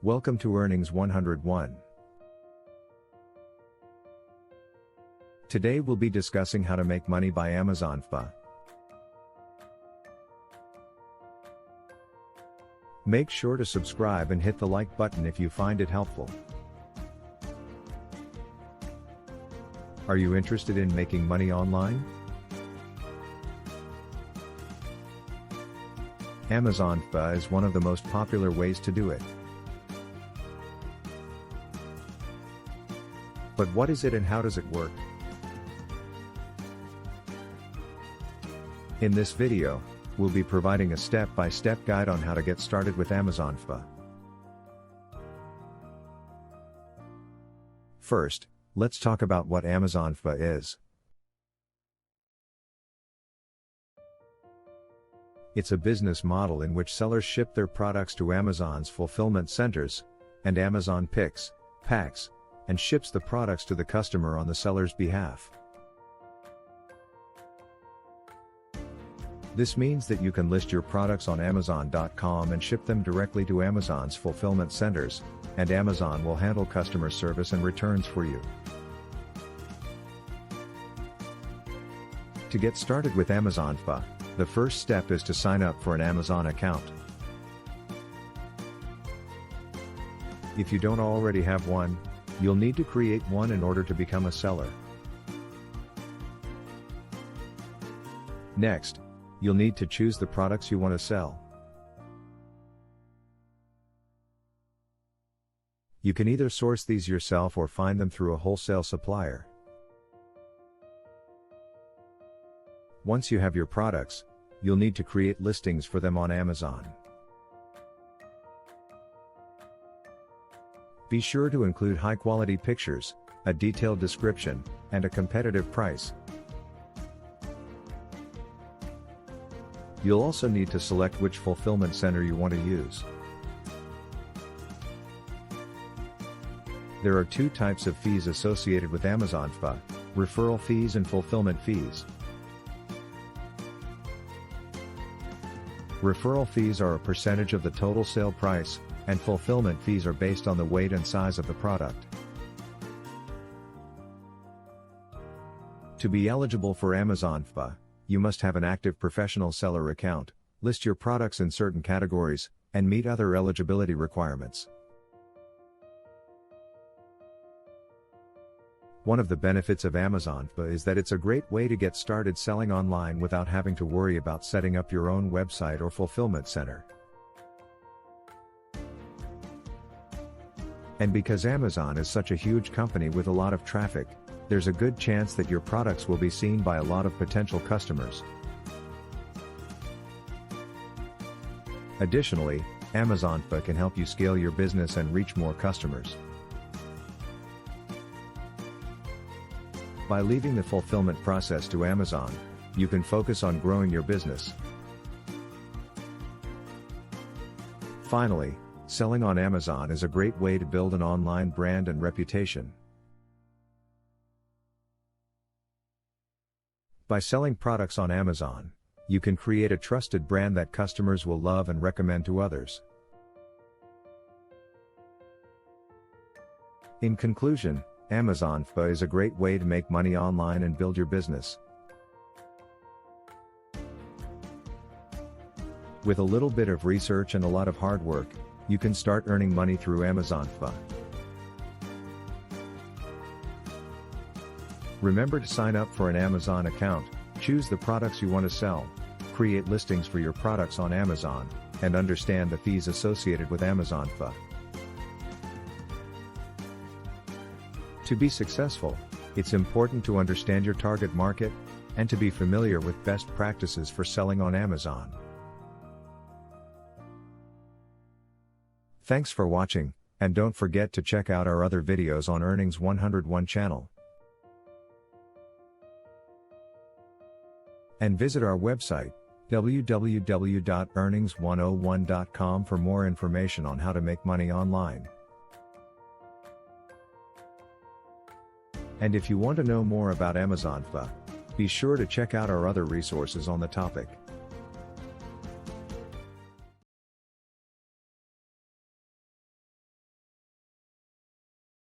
Welcome to Earnings 101. Today we'll be discussing how to make money by Amazon FBA. Make sure to subscribe and hit the like button if you find it helpful. Are you interested in making money online? Amazon FBA is one of the most popular ways to do it. But what is it and how does it work? In this video, we'll be providing a step-by-step guide on how to get started with Amazon FBA. First, let's talk about what Amazon FBA is. It's a business model in which sellers ship their products to Amazon's fulfillment centers, and Amazon picks, packs, and ships the products to the customer on the seller's behalf. This means that you can list your products on Amazon.com and ship them directly to Amazon's fulfillment centers, and Amazon will handle customer service and returns for you. To get started with Amazon FBA, the first step is to sign up for an Amazon account. If you don't already have one, you'll need to create one in order to become a seller. Next, you'll need to choose the products you want to sell. You can either source these yourself or find them through a wholesale supplier. Once you have your products, you'll need to create listings for them on Amazon. Be sure to include high-quality pictures, a detailed description, and a competitive price. You'll also need to select which fulfillment center you want to use. There are two types of fees associated with Amazon FBA: referral fees and fulfillment fees. Referral fees are a percentage of the total sale price, and fulfillment fees are based on the weight and size of the product. To be eligible for Amazon FBA, you must have an active professional seller account, list your products in certain categories, and meet other eligibility requirements. One of the benefits of Amazon FBA is that it's a great way to get started selling online without having to worry about setting up your own website or fulfillment center. And because Amazon is such a huge company with a lot of traffic, there's a good chance that your products will be seen by a lot of potential customers. Additionally, Amazon FBA can help you scale your business and reach more customers. By leaving the fulfillment process to Amazon, you can focus on growing your business. Finally, selling on Amazon is a great way to build an online brand and reputation. By selling products on Amazon, you can create a trusted brand that customers will love and recommend to others. In conclusion, Amazon FBA is a great way to make money online and build your business. With a little bit of research and a lot of hard work, you can start earning money through Amazon FBA. Remember to sign up for an Amazon account, choose the products you want to sell, create listings for your products on Amazon, and understand the fees associated with Amazon FBA. To be successful, it's important to understand your target market, and to be familiar with best practices for selling on Amazon. Thanks for watching, and don't forget to check out our other videos on Earnings 101 channel. And visit our website, www.earnings101.com, for more information on how to make money online. And if you want to know more about Amazon FBA, be sure to check out our other resources on the topic.